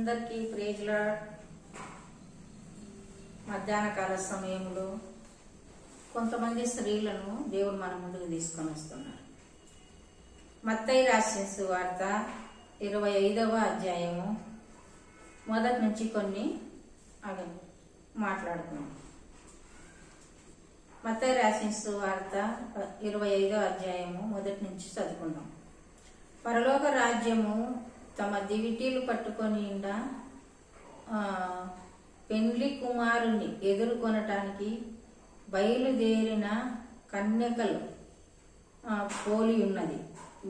అందరికీ praise lord. మధ్యాహ్న కాల సమయంలో కొంతమంది స్త్రీలను దేవుడు మన ముందుకు తీసుకొని వస్తున్నాడు. మత్తయి రాసిన సువార్త 25వ అధ్యాయము మొదటి నుంచి కొన్ని మాట్లాడుకున్నాం. మత్తయి రాసిన సువార్త 25వ అధ్యాయము మొదటి నుంచి చదువుకుందాం. పరలోక రాజ్యము తమ దివిటీలు పట్టుకొని పెండ్లి కుమారుని ఎదుర్కొనటానికి బయలుదేరిన కన్యకలు పోలి ఉన్నది.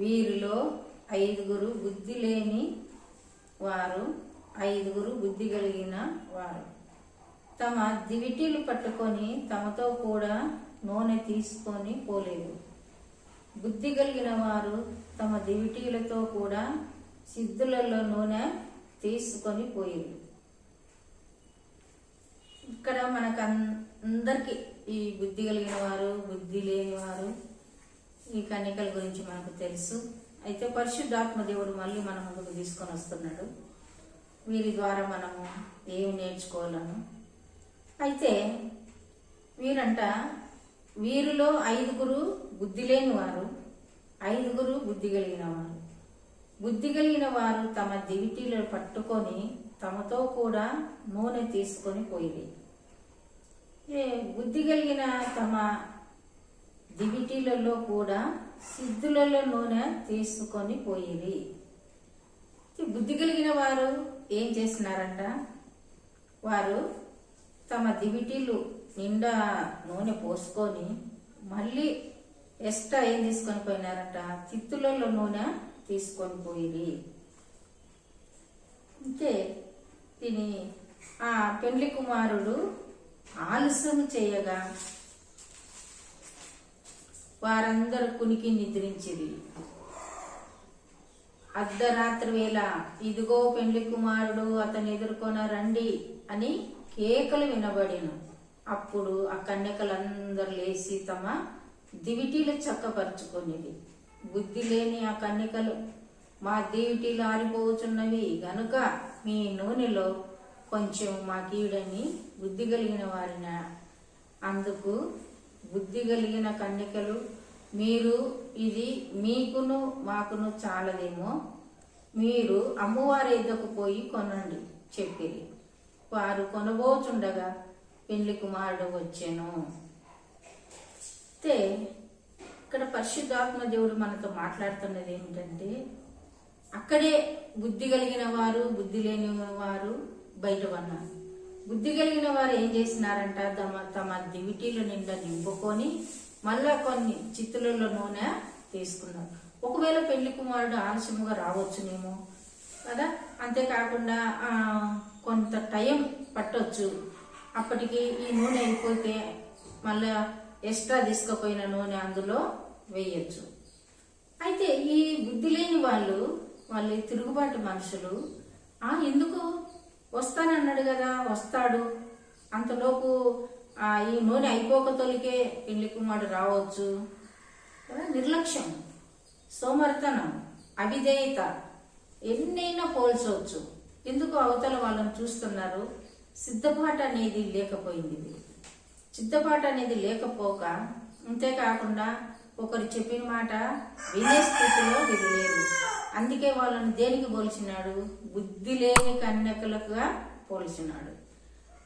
వీరిలో 5 బుద్ధి లేని వారు, 5 బుద్ధి కలిగిన వారు తమ దివిటీలు పట్టుకొని తమతో కూడా నూనె తీసుకొని పోలేదు. బుద్ధి కలిగిన వారు తమ దివిటీలతో కూడా సిద్ధులలో నూనె తీసుకొని పోయారు. ఇక్కడ మనకు అందరికీ ఈ బుద్ధి కలిగిన వారు, బుద్ధి లేని వారు, ఈ కన్యకల గురించి మనకు తెలుసు. అయితే పరిశుద్ధాత్మ దేవుడు మళ్ళీ మన ముందుకు తీసుకొని వస్తున్నాడు. వీరి ద్వారా మనము ఏమి నేర్చుకోవాలను. అయితే వీరిలో 5 బుద్ధి లేని వారు, 5 బుద్ధి కలిగిన వారు. బుద్ధి కలిగిన వారు తమ దివిటీలు పట్టుకొని తమతో కూడా నూనె తీసుకొని పోయి. బుద్ధి కలిగిన తమ దివిటీలలో కూడా సిద్ధులలో నూనె తీసుకొని పోయి. బుద్ధి కలిగిన వారు ఏం చేసినారంట? వారు తమ దివిటీలు నిండా నూనె పోసుకొని మళ్ళీ ఎక్స్ట్రా ఏం తీసుకొని పోయినారంట? తిత్తులలో నూనె తీసుకొని పోయి. అంటే దీని ఆ పెండ్లి కుమారుడు ఆలస్యం చేయగా వారందరూ కునికి నిద్రించిరి. అర్ధరాత్రి వేళ ఇదిగో పెండ్లి కుమారుడు అతను ఎదుర్కొన రండి అని కేకలు వినబడిన. అప్పుడు ఆ కన్యకలందరూ లేచి తమ దివిటీలు చక్కపరుచుకునేది. బుద్ధి లేని ఆ కన్యకలు, మా దివిటీలు ఆరిపోతున్నవి గనుక మీ నూనెలో కొంచెం మాకీడని బుద్ధి కలిగిన వారిన. అందుకు బుద్ధి కలిగిన కన్యకలు, మీరు ఇది మీకును మాకును చాలదేమో, మీరు అమ్మవారి ఎద్దకు పోయి కొనండి చెప్పిరి. వారు కొనబోచుండగా పెండ్లి కుమారుడు వచ్చెను. అయితే ఇక్కడ పరిశుద్ధాత్మ దేవుడు మనతో మాట్లాడుతున్నది ఏమిటంటే, అక్కడే బుద్ధి కలిగిన వారు, బుద్ధి లేని వారు బయట ఉన్నారు. బుద్ధి కలిగిన వారు ఏం చేసినారంట? తమ దివిటీల నిండా నింపుకొని మళ్ళా కొన్ని చిత్తులలో నూనె తీసుకున్నారు. ఒకవేళ పెళ్లి కుమారుడు ఆలస్యముగా రావచ్చునేమో కదా, అంతేకాకుండా కొంత టైం పట్టొచ్చు. అప్పటికి ఈ నూనె అయిపోతే మళ్ళా ఎక్స్ట్రా తీసుకుపోయిన నూనె అందులో వేయచ్చు. అయితే ఈ బుద్ధి లేని వాళ్ళు తిరుగుబాటు మనుషులు. ఎందుకు వస్తానన్నాడు కదా, వస్తాడు, అంతలోపు ఈ నూనె అయిపోక తొలికే పెళ్లి కుమారుడు రావచ్చు కదా. నిర్లక్ష్యం, సోమర్తనం, అవిధేయత ఎన్నైనా పోల్చవచ్చు. ఎందుకు అవతల వాళ్ళని చూస్తున్నారు? సిద్ధపాటు అనేది లేకపోయింది. సిద్ధపాటు అనేది లేకపోక, అంతేకాకుండా ఒకరు చెప్పిన మాట వినే స్థితిలో వీరు లేరు. అందుకే వాళ్ళని దేనికి పోల్చినాడు? బుద్ధి లేని కన్యకలుగా పోల్చినాడు.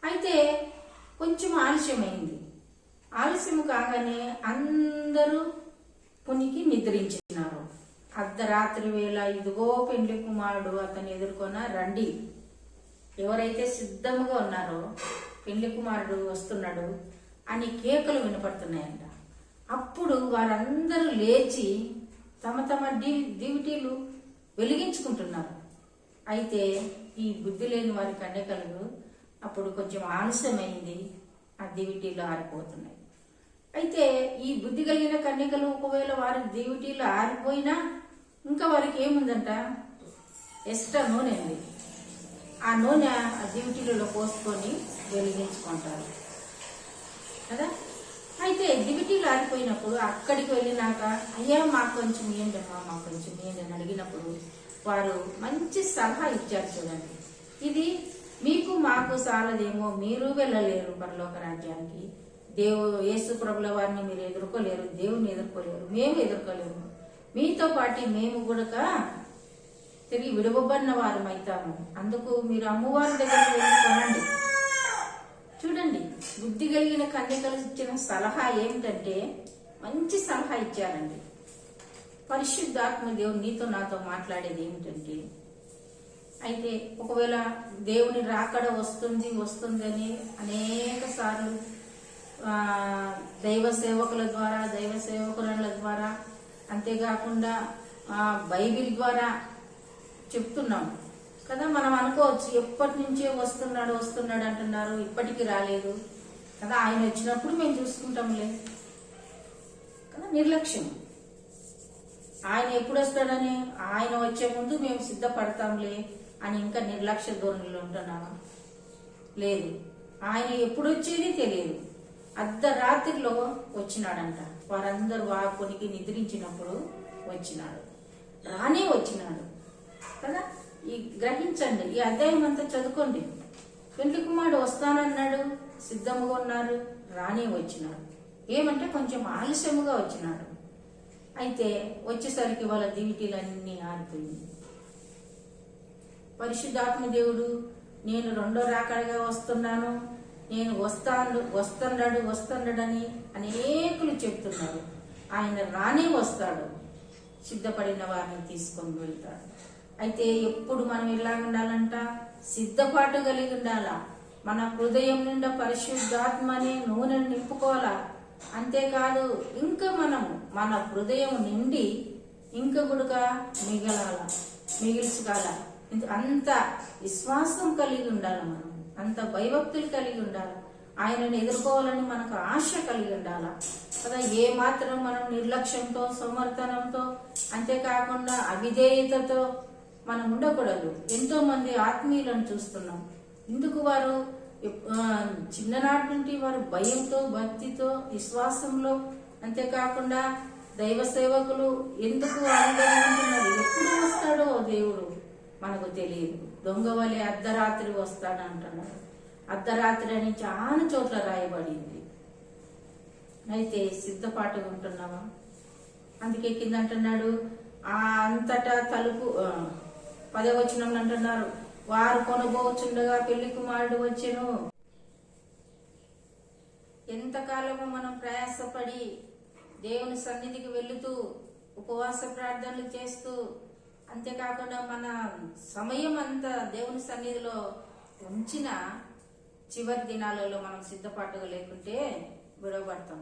అయితే కొంచెం ఆలస్యమైంది. ఆలస్యం కాగానే అందరూ పునికి నిద్రించినారు. అర్ధరాత్రి వేళ ఇదిగో పెండ్లి కుమారుడు అతను ఎదుర్కొన రండి. ఎవరైతే సిద్ధంగా ఉన్నారో పెండ్లి కుమారుడు వస్తున్నాడు అని కేకలు వినపడుతున్నాయంట. అప్పుడు వారందరూ లేచి తమ దివిటీలు వెలిగించుకుంటున్నారు. అయితే ఈ బుద్ధి లేని వారి కన్యకలు అప్పుడు కొంచెం ఆలస్యమైంది, ఆ దివిటీలు ఆరిపోతున్నాయి. అయితే ఈ బుద్ధి కలిగిన కన్యకలు ఒకవేళ వారి దివిటీలు ఆరిపోయినా ఇంకా వారికి ఏముందంట? ఎక్స్ట్రా నూనె ఉంది. ఆ నూనె ఆ దివిటీలలో పోసుకొని వెలిగించుకుంటారు కదా. అయితే దివిటీలు ఆరిపోయినప్పుడు అక్కడికి వెళ్ళినాక అయ్యా మాకు కొంచెం ఇయ్యండి అమ్మా, మాకు కొంచెం ఇయ్యండి అని అడిగినప్పుడు వారు మంచి సలహా ఇచ్చారు. చూడండి, ఇది మీకు మాకు సాలదేమో, మీరు వెళ్ళలేరు పరలోక రాజ్యానికి. యేసు ప్రభుల వారిని మీరు ఎదుర్కోలేరు, దేవుని ఎదుర్కోలేరు, మేము ఎదుర్కోలేము. మీతో పాటు మేము కూడా తిరిగి విడవబడిన వారం అవుతాము. అందుకు మీరు అమ్మవారి దగ్గరికి వెళ్ళి కొనండి. చూడండి, బుద్ధి కలిగిన కన్యకలు ఇచ్చిన సలహా ఏమిటంటే మంచి సలహా ఇచ్చారండి. పరిశుద్ధాత్మ దేవుడు నీతో నాతో మాట్లాడేది ఏమిటంటే, అయితే ఒకవేళ దేవుని రాకడ వస్తుందని అనేక సార్లు దైవ సేవకుల ద్వారా, దైవ సేవకుల ద్వారా, అంతేకాకుండా బైబిల్ ద్వారా చెప్తున్నాం కదా. మనం అనుకోవచ్చు ఎప్పటి నుంచే వస్తున్నాడు అంటున్నారు, ఇప్పటికీ రాలేదు కదా, ఆయన వచ్చినప్పుడు మేము చూసుకుంటాంలే కదా. నిర్లక్ష్యం. ఆయన ఎప్పుడు వస్తాడని, ఆయన వచ్చే ముందు మేము సిద్ధపడతాంలే అని ఇంకా నిర్లక్ష్య ధోరణిలో ఉంటున్నావా? లేదు. ఆయన ఎప్పుడు వచ్చేది తెలియదు. అర్ధరాత్రిలో వచ్చినాడంట. వారందరూ వారికి నిద్రించినప్పుడు వచ్చినాడు, రానే వచ్చినాడు కదా. ఈ గ్రహించండి, ఈ అధ్యాయం అంతా చదువుకోండి. పెండ్లి కుమారుడు వస్తానన్నాడు, సిద్ధముగా ఉన్నారు, రానే వచ్చినాడు. ఏమంటే కొంచెం ఆలస్యముగా వచ్చినాడు. అయితే వచ్చేసరికి వాళ్ళ దివిటీలన్నీ ఆరిపోయింది. పరిశుద్ధాత్మ దేవుడు నేను రెండో రాకడగా వస్తున్నాను, నేను వస్తున్నాడని అనేకులు చెప్తున్నారు. ఆయన రానే వస్తాడు, సిద్ధపడిన వారిని తీసుకొని వెళ్తాడు. అయితే ఎప్పుడు మనం ఎలా ఉండాలంట? సిద్ధపాటు కలిగి ఉండాలా. మన హృదయం నిండా పరిశుద్ధాత్మని నూనెను నింపుకోవాలా. అంతేకాదు, ఇంకా మన హృదయం నిండి ఇంకా కూడా మిగిల్చుకోవాలా. అంత విశ్వాసం కలిగి ఉండాలి, మనం అంత భయభక్తులు కలిగి ఉండాలి. ఆయనను ఎదుర్కోవాలని మనకు ఆశ కలిగి ఉండాలా కదా. ఏ మాత్రం మనం నిర్లక్ష్యంతో, సోమర్తనంతో, అంతేకాకుండా అవిధేయతతో మనం ఉండకూడదు. ఎంతో మంది ఆత్మీయులను చూస్తున్నాం. ఇందుకు వారు చిన్ననాటి నుండి వారు భయంతో, భక్తితో, విశ్వాసంలో, అంతేకాకుండా దైవ సేవకులు ఎందుకు అనుభవిస్తున్నారు? ఎప్పుడు వస్తాడో దేవుడు మనకు తెలియదు. దొంగ వలె అర్ధరాత్రి వస్తాడు అంటున్నాడు. అర్ధరాత్రి అని చాలా చోట్ల రాయబడింది. అయితే సిద్ధపాటుగా ఉంటున్నావా? అందుకే కింద అంటున్నాడు, అంతటా తలుపు 10వ వచనంలో అంటున్నారు, వారు కొనబోచుండగా పెళ్లి కుమారుడు వచ్చెను. ఎంతకాలము మనం ప్రయాసపడి దేవుని సన్నిధికి వెళుతూ ఉపవాస ప్రార్థనలు చేస్తూ, అంతేకాకుండా మన సమయం అంతా దేవుని సన్నిధిలో ఉంచిన చివరి దినాలలో మనం సిద్ధపాటుగా లేకుంటే విడవబడతాం.